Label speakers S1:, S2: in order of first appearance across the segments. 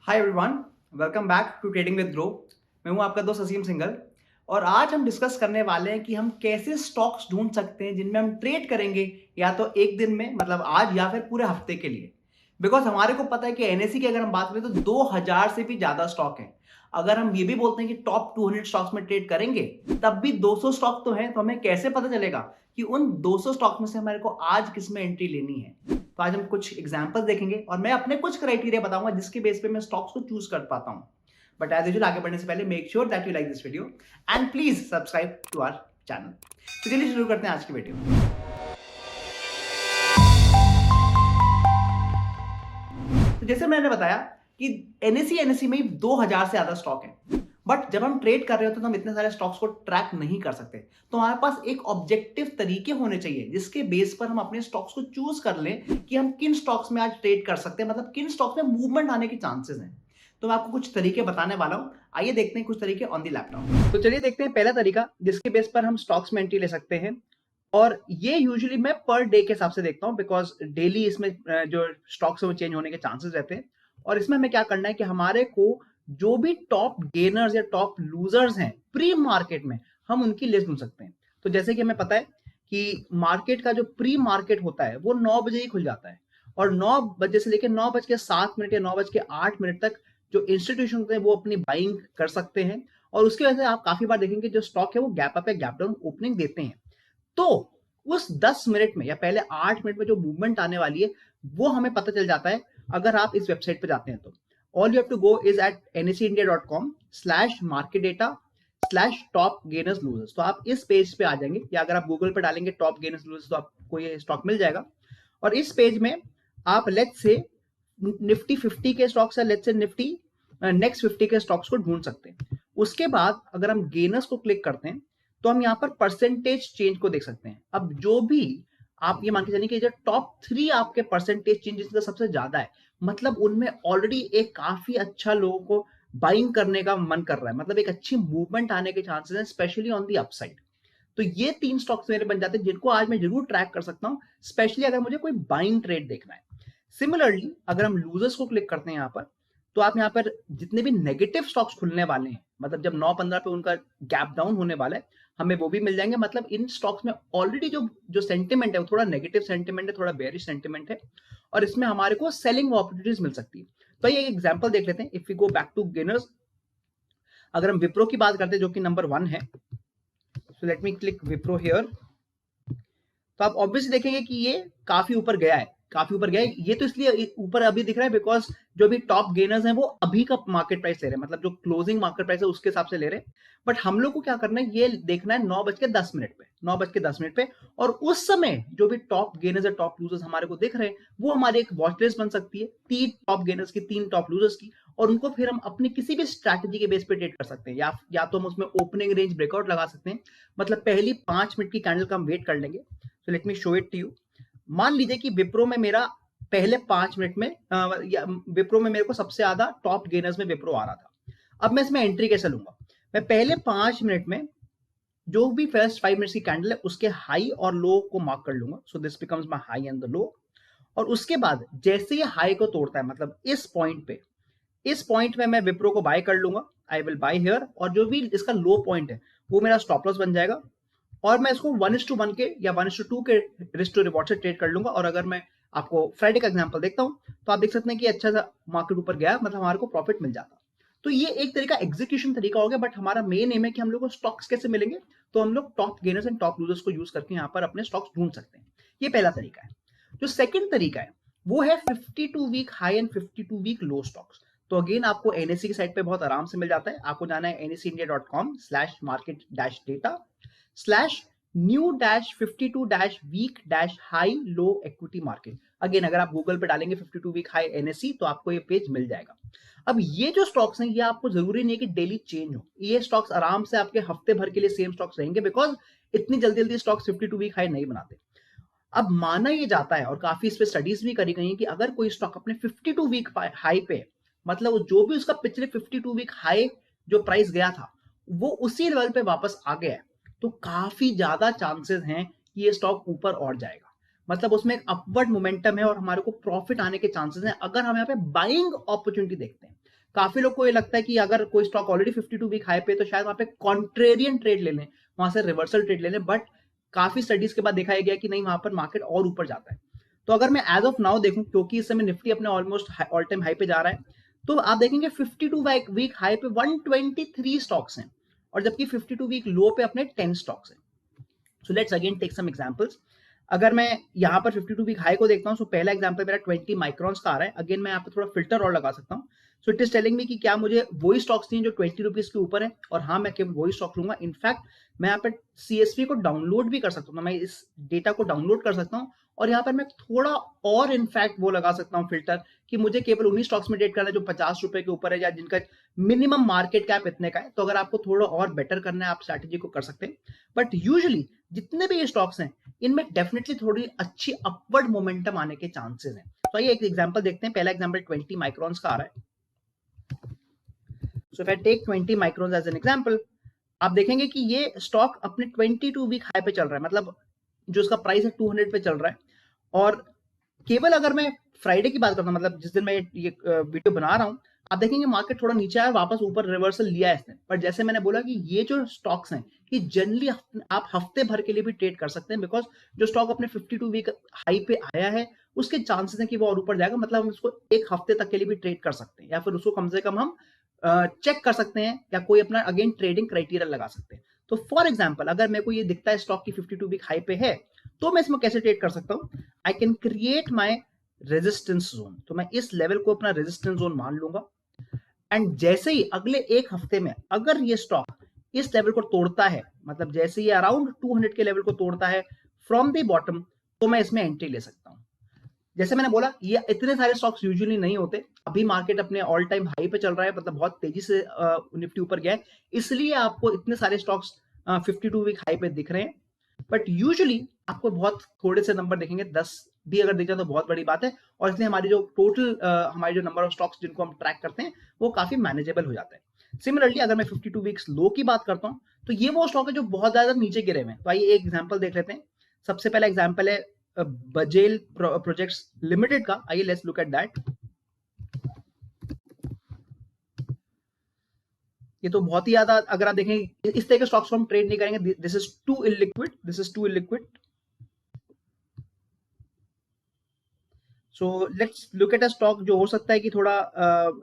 S1: Hi everyone, welcome back to trading with Groww. मैं हूं आपका दोस्त असीम सिंघल और आज हम डिस्कस करने वाले हैं कि हम कैसे स्टॉक्स ढूंढ सकते हैं जिनमें हम ट्रेड करेंगे या तो एक दिन में मतलब आज या फिर पूरे हफ्ते के लिए। बिकॉज हमारे को पता है कि एनएससी की अगर हम बात करें तो 2000 से भी ज्यादा स्टॉक है। अगर हम ये भी बोलते हैं कि टॉप 200 स्टॉक्स में ट्रेड करेंगे तब भी 200 स्टॉक तो है, तो हमें कैसे पता चलेगा कि उन 200 स्टॉक में से हमारे को आज किस में एंट्री लेनी है। तो आज हम कुछ एग्जांपल्स देखेंगे और मैं अपने कुछ क्राइटेरिया बताऊंगा जिसके बेस पे मैं स्टॉक्स को चूज कर पाता हूं। बट एज यूजुअल आगे बढ़ने से पहले make sure that you like this video and please subscribe to our channel. तो चलिए शुरू करते हैं आज की वीडियो। तो जैसे मैंने बताया कि एनएससी में 2000 से ज्यादा स्टॉक है, बट जब हम ट्रेड कर रहे होते हैं तो हम इतने सारे स्टॉक्स को ट्रैक नहीं कर सकते। तो हमारे पास एक ऑब्जेक्टिव तरीके होने चाहिए जिसके बेस पर हम अपने स्टॉक्स को चूज कर लें कि हम किन स्टॉक्स में आज ट्रेड कर सकते हैं, मतलब किन स्टॉक्स में मूवमेंट आने के चांसेस हैं। तो मैं आपको कुछ तरीके बताने वाला हूं। आइए देखते हैं कुछ तरीके ऑन दी लैपटॉप। तो चलिए देखते हैं पहला तरीका जिसके बेस पर हम स्टॉक्स में एंट्री ले सकते हैं। और ये यूजुअली मैं पर डे के हिसाब से देखता हूं बिकॉज डेली इसमें जो स्टॉक्स है वो चेंज होने के चांसेस रहते हैं। और इसमें हमें क्या करना है कि हमारे को जो भी टॉप गेनर्स या टॉप लूजर्स हैं प्री मार्केट में, हम उनकी लिस्ट ढूंढ सकते हैं। तो जैसे कि हमें पता है कि मार्केट का जो प्री मार्केट होता है वो 9 बजे ही खुल जाता है। और 9 बजे से लेकर 9:07 या 9:08 तक जो इंस्टीट्यूशन होते हैं वो अपनी बाइंग कर सकते हैं। और उसकी वजह से आप काफी बार देखेंगे जो स्टॉक है वो गैप अप या गैप डाउन ओपनिंग देते हैं। तो उस 10 मिनट में या पहले 8 मिनट में जो मूवमेंट आने वाली है वो हमें पता चल जाता है अगर आप इस वेबसाइट पे जाते हैं तो। All you have to go is at nsindia.com/market-data/top gainers losers। तो आप इस पेज पे आ जाएंगे या अगर आप गूगल पे डालेंगे टॉप गेनर्स लूजर्स तो आपको ये स्टॉक मिल जाएगा। और इस पेज में आप लेट्स से निफ्टी 50 के स्टॉक्स है, लेट्स से निफ्टी नेक्स्ट 50 के स्टॉक्स को ढूंढ सकते हैं। उसके बाद अगर हम गेनर्स को क्लिक करते हैं तो हम यहाँ पर परसेंटेज चेंज को देख सकते हैं। अब जो भी आप ये मान के चलिए कि जो टॉप 3 आपके परसेंटेज चेंज जिसका सबसे ज्यादा है, मतलब उनमें ऑलरेडी एक काफी अच्छा लोगों को बाइंग करने का मन कर रहा है, मतलब एक अच्छी मूवमेंट आने के चांसेस हैं स्पेशली ऑन दी अपसाइड। तो ये 3 स्टॉक्स मेरे बन जाते हैं जिनको आज मैं जरूर ट्रैक कर सकता हूं, स्पेशली अगर मुझे कोई बाइंग ट्रेड देखना है। सिमिलरली अगर हम लूजर्स को क्लिक करते हैं यहाँ पर, तो आप यहाँ पर जितने भी नेगेटिव स्टॉक्स खुलने वाले हैं, मतलब जब 9:15 पे उनका गैप डाउन होने वाला है, हमें वो भी मिल जाएंगे। मतलब इन स्टॉक्स में ऑलरेडी जो जो सेंटिमेंट है वो थोड़ा नेगेटिव सेंटिमेंट है, थोड़ा बेयरिश सेंटिमेंट है और इसमें हमारे को सेलिंग अपॉर्चुनिटीज मिल सकती है। तो ये एक एग्जांपल देख लेते हैं। If we go back to gainers, अगर हम विप्रो की बात करते हैं जो कि नंबर 1 है, so let me click Wipro here. तो आप ऑब्वियसली देखेंगे कि ये काफी ऊपर गया है, काफी ऊपर गया है। ये तो इसलिए ऊपर अभी दिख रहा है बिकॉज जो भी टॉप गेनर्स हैं वो अभी का मार्केट प्राइस ले रहे हैं, मतलब जो क्लोजिंग मार्केट प्राइस है उसके हिसाब से ले रहे हैं। बट हम लोग को क्या करना है, ये देखना है 9:10 पे, 9:10 पे। और उस समय जो भी टॉप गेनर्स है, टॉप लूजर्स हमारे को दिख रहे हैं, वो हमारी एक वॉच लिस्ट बन सकती है 3 टॉप गेनर्स की, 3 टॉप लूजर्स की। और उनको फिर हम अपनी किसी भी स्ट्रैटेजी के बेस पे ट्रेड कर सकते हैं, या तो हम उसमें ओपनिंग रेंज ब्रेकआउट लगा सकते हैं, मतलब पहली 5 मिनट की कैंडल का हम वेट कर लेंगे। तो let me show it to you. मान लीजिए कि विप्रो में मेरा पहले 5 मिनट में विप्रो में मेरे को सबसे ज्यादा टॉप गेनर्स में विप्रो आ रहा था। अब मैं इसमें एंट्री कैसे लूंगा? मैं पहले 5 मिनट में जो भी फर्स्ट 5 मिनट्स की कैंडल है उसके हाई और लो को मार्क कर लूंगा। So this becomes my high and the low. और उसके बाद जैसे ये हाई को तोड़ता है, मतलब इस पॉइंट में मैं विप्रो को बाय कर लूंगा। I will buy here. और जो भी इसका लो पॉइंट है वो मेरा स्टॉप लॉस बन जाएगा। और मैं इसको 1:1 के या 1:2 के रिस्क टू रिवॉर्ड से ट्रेड कर लूंगा। और अगर मैं आपको फ्राइडे का एग्जांपल देखता हूं तो आप देख सकते हैं कि अच्छा सा मार्केट ऊपर गया, मतलब हमारे को प्रॉफिट मिल जाता। तो ये एक तरीका एग्जीक्यूशन तरीका हो गया, बट हमारा मेन एम है कि हम लोग को स्टॉक्स कैसे मिलेंगे। तो हम लोग top gainers and top losers को यूज करके यहाँ पर अपने स्टॉक्स ढूंढ सकते हैं। ये पहला तरीका है। जो सेकंड तरीका है वो है 52 week high and 52 week low stocks. तो अगेन आपको एनएससी की साइट पे बहुत आराम से मिल जाता है। आपको जाना है nsindia.com/market-data/new-52-week-high-low equity market। अगेन अगर आप गूगल पे डालेंगे 52 वीक हाई एनएससी तो आपको ये पेज मिल जाएगा। अब ये जो स्टॉक्स हैं ये आपको जरूरी नहीं है कि डेली चेंज हो, ये स्टॉक्स आराम से आपके हफ्ते भर के लिए सेम स्टॉक्स रहेंगे बिकॉज इतनी जल्दी जल्दी स्टॉक्स 52 वीक हाई नहीं बनाते। अब माना ये जाता है और काफी इस पे स्टडीज भी करी गई है कि अगर कोई स्टॉक अपने 52 वीक हाई पे, मतलब जो भी उसका पिछले 52 वीक हाई जो प्राइस गया था वो उसी लेवल पे वापस आ गया है, तो काफी ज्यादा चांसेस हैं कि ये स्टॉक ऊपर और जाएगा। मतलब उसमें एक अपवर्ड मोमेंटम है और हमारे को प्रॉफिट आने के चांसेस हैं अगर हम यहाँ पे बाइंग अपॉर्चुनिटी देखते हैं। काफी लोग को ये लगता है कि अगर कोई स्टॉक ऑलरेडी 52 वीक हाई पे तो शायद वहां पे कॉन्ट्रेरियन ट्रेड ले लें, वहां से रिवर्सल ट्रेड ले लें, बट काफी स्टडीज के बाद दिखाया गया कि नहीं, वहां पर मार्केट और ऊपर जाता है। तो अगर मैं एज ऑफ नाउ देखूं, क्योंकि इस समय निफ्टी अपने ऑलमोस्ट ऑल टाइम हाई पे जा रहा है, तो आप देखेंगे 52 वीक हाई पे 123 स्टॉक्स हैं, और जबकि 52 वीक लो पे अपने 10 स्टॉक्स हैं। So let's again take some examples. अगर मैं यहाँ पर 52 वीक हाई को देखता हूँ, सो पहला एग्जांपल मेरा 20 माइक्रॉन्स का आ रहा है। अगेन मैं यहाँ पे थोड़ा फिल्टर और लगा सकता हूँ। So it is telling me कि क्या मुझे वही स्टॉक्स चाहिए जो 20 रुपीज के ऊपर है, और हाँ, मैं केवल वही स्टॉक लूंगा। इनफैक्ट मैं यहाँ पे सीएसवी को डाउनलोड भी कर सकता हूँ, मैं इस डेटा को डाउनलोड कर सकता हूँ, और यहाँ पर मैं थोड़ा और इनफैक्ट वो लगा सकता हूँ फिल्टर, कि मुझे केवल उन्हीं स्टॉक्स में ट्रेड करना है जो 50 रुपए के ऊपर है, या जिनका मिनिमम मार्केट कैप इतने का है। तो अगर आपको थोड़ा और बेटर करना है, आप स्ट्रैटेजी को कर सकते हैं। बट यूजुअली जितने भी ये स्टॉक्स हैं, इनमें डेफिनेटली थोड़ी अच्छी अपवर्ड मोमेंटम आने के चांसेस हैं। तो आइए एक एग्जांपल देखते हैं। पहला एग्जांपल 20 माइक्रॉन्स का आ रहा है। So if I take 20 Microns as an example, आप देखेंगे कि ये स्टॉक अपने 22 वीक हाई पे चल रहा है, मतलब जो इसका प्राइस है 200 पे चल रहा है। और केवल अगर मैं फ्राइडे की बात करता हूँ, मतलब जिस दिन मैं ये वीडियो बना रहा हूँ, आप देखेंगे मार्केट थोड़ा नीचे आया, वापस ऊपर रिवर्सल लिया है इसने। पर जैसे मैंने बोला कि ये जो स्टॉक्स हैं, ये जनरली आप हफ्ते भर के लिए भी ट्रेड कर सकते हैं, बिकॉज जो स्टॉक अपने 52 वीक हाई पे आया है, उसके चांसेस हैं कि वो और ऊपर जाएगा। मतलब हम उसको एक हफ्ते तक के लिए भी ट्रेड कर सकते हैं, या फिर उसको कम से कम हम चेक कर सकते हैं, या कोई अपना अगेन ट्रेडिंग क्राइटेरिया लगा सकते हैं। तो फॉर एग्जाम्पल, अगर मेरे को ये दिखता है स्टॉक की 52 वीक हाई पे है, तो मैं इसमें कैसे ट्रेड कर सकता हूँ? I can create my resistance zone. तो मैं इस लेवल को अपना रेजिस्टेंस जोन मान लूंगा, एंड जैसे ही अगले एक हफ्ते में अगर ये स्टॉक इस लेवल को तोड़ता है, मतलब जैसे ये अराउंड 200 के लेवल को तोड़ता है फ्रॉम द बॉटम, तो मैं इसमें एंट्री ले सकता हूं। जैसे मैंने बोला, ये इतने सारे स्टॉक्स यूजुअली नहीं होते। अभी मार्केट अपने ऑल टाइम हाई पे चल रहा है, मतलब बहुत तेजी से निफ्टी ऊपर गया है, इसलिए आपको इतने सारे स्टॉक्स 52 वीक हाई पे दिख रहे हैं। बट यूजुअली आपको बहुत थोड़े से नंबर दिखेंगे, 10 भी अगर दिख जाए तो बहुत बड़ी बात है। और इसलिए हमारी जो टोटल हमारी जो नंबर ऑफ स्टॉक्स जिनको हम ट्रैक करते हैं, वो काफी मैनेजेबल हो जाता है। सिमिलरली अगर मैं 52 वीक्स लो की बात करता हूँ, तो ये वो स्टॉक है जो बहुत ज्यादा नीचे गिरे हुए हैं। तो आइए एक एग्जांपल देख लेते हैं। सबसे पहला एग्जांपल है बजेल प्रोजेक्ट्स लिमिटेड का। आइए लेट्स लुक एट दैट। ये तो बहुत ही ज्यादा, अगर आप देखें, इस तरह के स्टॉक्स को हम ट्रेड नहीं करेंगे। This is too illiquid, this is too illiquid. So let's look at a stock जो हो सकता है कि थोड़ा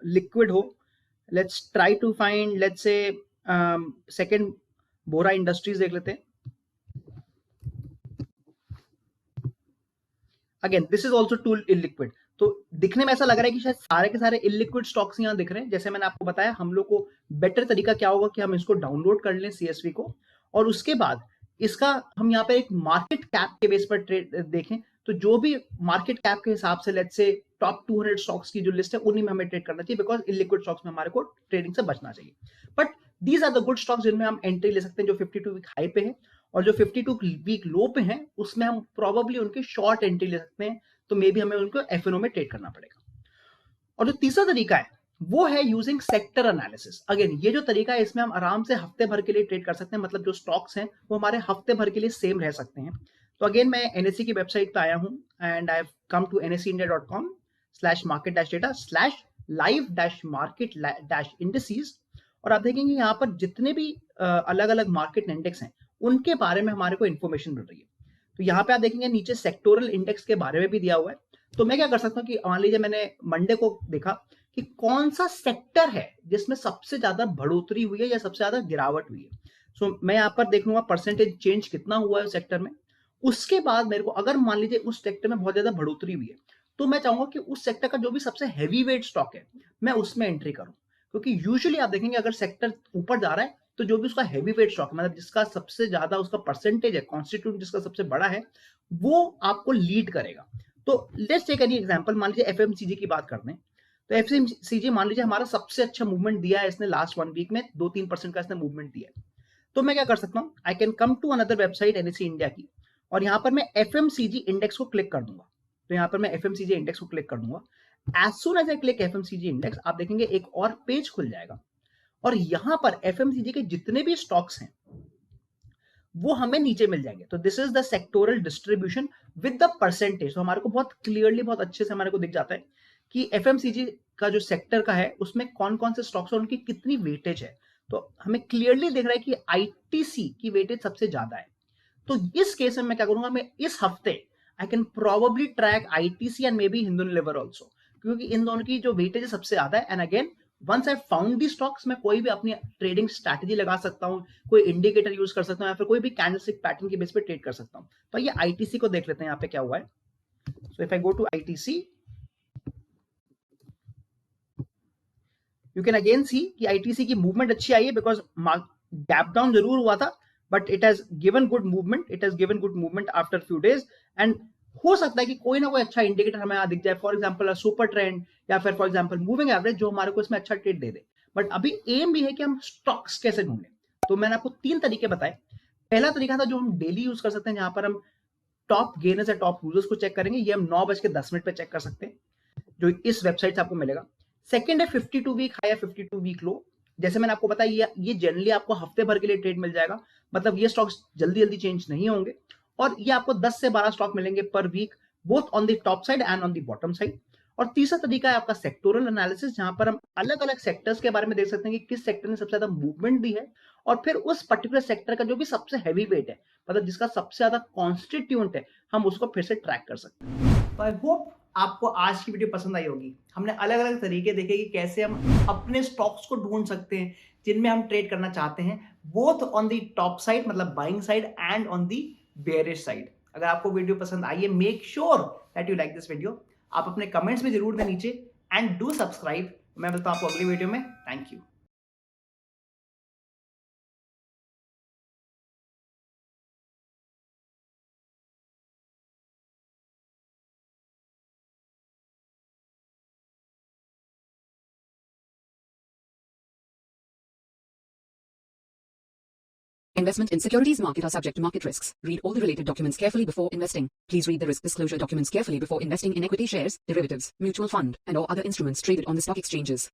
S1: लिक्विड हो। Let's try to find, let's say second Bora industries देख लेते हैं। Again this is also too illiquid. तो दिखने में ऐसा लग रहा है कि शायद सारे के सारे इलिक्विड स्टॉक्स यहाँ दिख रहे हैं। जैसे मैंने आपको बताया, हम लोग को बेटर तरीका क्या होगा कि हम इसको डाउनलोड कर लें सीएसवी को, और उसके बाद इसका हम यहाँ पे एक मार्केट कैप के बेस पर ट्रेड देखें। तो जो भी मार्केट कैप के हिसाब से, लेट्स से टॉप 200 स्टॉक्स की जो लिस्ट है, उन्हीं में हमें ट्रेड करना चाहिए, बिकॉज इलिक्विड स्टॉक्स में हमारे को ट्रेडिंग से बचना चाहिए। But these are the good stocks जिनमें हम एंट्री ले सकते हैं, जो 52 वीक हाई पे है, और जो 52 वीक लो पे हैं, उसमें हम प्रोबेबली उनके शॉर्ट एंट्री ले सकते हैं। तो मे भी हमें उनको एफएनओ में ट्रेड करना पड़ेगा। और जो तीसरा तरीका है, वो है यूजिंग सेक्टर एनालिसिस। अगेन ये जो तरीका है, इसमें हम आराम से हफ्ते भर के लिए ट्रेड कर सकते हैं, मतलब जो स्टॉक्स हैं वो हमारे हफ्ते भर के लिए सेम रह सकते हैं। तो अगेन मैं एनएससी की वेबसाइट पे आया हूँ, and I have come to nsindia.com/market-data/live-market-indices। और आप देखेंगे यहाँ पर जितने भी अलग अलग मार्केट इंडेक्स हैं, उनके बारे में हमारे को इन्फॉर्मेशन मिल रही है। तो यहाँ पे आप देखेंगे नीचे सेक्टोरल इंडेक्स के बारे में भी दिया हुआ है। तो मैं क्या कर सकता हूँ कि मान लीजिए मैंने मंडे को देखा कि कौन सा सेक्टर है जिसमें सबसे ज्यादा बढ़ोतरी हुई है या सबसे ज्यादा गिरावट हुई है। सो मैं यहाँ पर देख लूंगा परसेंटेज चेंज कितना हुआ है उस सेक्टर में। उसके बाद मेरे को, अगर मान लीजिए उस सेक्टर में बहुत ज्यादा बढ़ोतरी हुई है, तो मैं चाहूंगा कि उस सेक्टर का जो भी सबसे हैवी वेट स्टॉक है, मैं उसमें एंट्री करूं। क्योंकि यूजुअली आप देखेंगे अगर सेक्टर ऊपर जा रहा है, तो जो भी उसका हैवी वेट स्टॉक, मतलब जिसका सबसे ज्यादा उसका परसेंटेज है, कॉन्स्टिट्यूट जिसका सबसे बड़ा है, वो आपको लीड करेगा। तो लेट्स टेक एनी एग्जांपल, मान लीजिए एफएमसीजी की बात करते हैं। तो एफएमसीजी मान लीजिए हमारा सबसे अच्छा मूवमेंट दिया है इसने, लास्ट 1 वीक में 2-3% का इसने मूवमेंट दिया है। तो मैं क्या कर सकता हूँ, I can come to another website NSC India की, और यहाँ पर मैं एफएमसीजी इंडेक्स को क्लिक कर दूंगा। तो यहाँ पर मैं एफएमसीजी इंडेक्स को क्लिक कर दूंगा। As soon as I click FMCG index, आप देखेंगे एक और पेज खुल जाएगा, और यहाँ पर एफएमसीजी के जितने भी स्टॉक्स हैं वो हमें नीचे मिल जाएंगे। तो this is the sectoral distribution with the percentage. तो हमारे को बहुत क्लियरली, बहुत अच्छे से हमारे को दिख जाता है कि एफएमसीजी का जो सेक्टर का है उसमें कौन कौन से स्टॉक्स और उनकी कितनी वेटेज है। तो हमें क्लियरली दिख रहा है कि आईटीसी की वेटेज सबसे ज्यादा है। तो इस केस में मैं क्या करूंगा, मैं इस हफ्ते I can probably track ITC and may be Hindustan Unilever also, क्योंकि इन दोनों की जो वेटेज है सबसे ज्यादा है। And again once I found the stocks, मैं कोई भी अपनी ट्रेडिंग स्ट्रैटेजी लगा सकता हूँ, कोई इंडिकेटर यूज कर सकता हूँ, या फिर कोई भी कैंडलस्टिक पैटर्न के बेस पे ट्रेड कर सकता हूँ। तो ये आईटीसी को देख लेते हैं यहाँ पे क्या हुआ है। So if I go to ITC, you can again see कि आईटीसी की मूवमेंट अच्छी आई है, बिकॉज गैप डाउन जरूर हुआ था but it has given good movement after few days. And हो सकता है कि कोई ना कोई अच्छा इंडिकेटर हमें यहाँ दिख जाए, फॉर एग्जांपल सुपर ट्रेंड या फिर फॉर एग्जांपल मूविंग एवरेज, जो हमारे को इसमें अच्छा ट्रेड दे दे। बट अभी एम भी है कि हम स्टॉक्स कैसे ढूंढें। तो मैंने आपको 3 तरीके बताए। पहला तरीका था जो हम डेली यूज कर सकते हैं, जहां पर हम टॉप गेनर्स या टॉप लूजर्स को चेक करेंगे। ये हम 9:10 पे चेक कर सकते हैं, जो इस वेबसाइट से आपको मिलेगा। सेकंड है 52 वीक हाई या 52 वीक लो। जैसे मैंने आपको बताया ये जनरली आपको हफ्ते भर के लिए ट्रेड मिल जाएगा, मतलब ये स्टॉक्स जल्दी जल्दी चेंज नहीं होंगे। और ये आपको 10 से 12 स्टॉक मिलेंगे पर week, both on the top side and on the bottom side. और तीसरा तरीका है आपका सेक्टोरल एनालिसिस, जहां पर हम अलग अलग सेक्टर्स के बारे में देख सकते हैं कि किस सेक्टर ने सबसे ज्यादा मूवमेंट दी है, और फिर उस पर्टिकुलर सेक्टर का जो भी सबसे हैवी वेट है, मतलब जिसका सबसे ज्यादा कॉन्स्टिट्यूएंट है, हम उसको फिर से ट्रैक कर सकते हैं। तो आई होप आपको आज की वीडियो पसंद आई होगी। हमने अलग अलग तरीके देखे कि कैसे हम अपने स्टॉक्स को ढूंढ सकते हैं जिनमें हम ट्रेड करना चाहते हैं, both on the top side मतलब buying side and on the bearish side. अगर आपको वीडियो पसंद आई है, make sure that you like this video. आप अपने कमेंट्स में जरूर दें नीचे, एंड डू सब्सक्राइब। मैं मिलता हूं आपको अगली वीडियो में। Thank you.
S2: Investment in securities market are subject to market risks. Read all the related documents carefully before investing. Please read the risk disclosure documents carefully before investing in equity shares, derivatives, mutual fund, and or other instruments traded on the stock exchanges.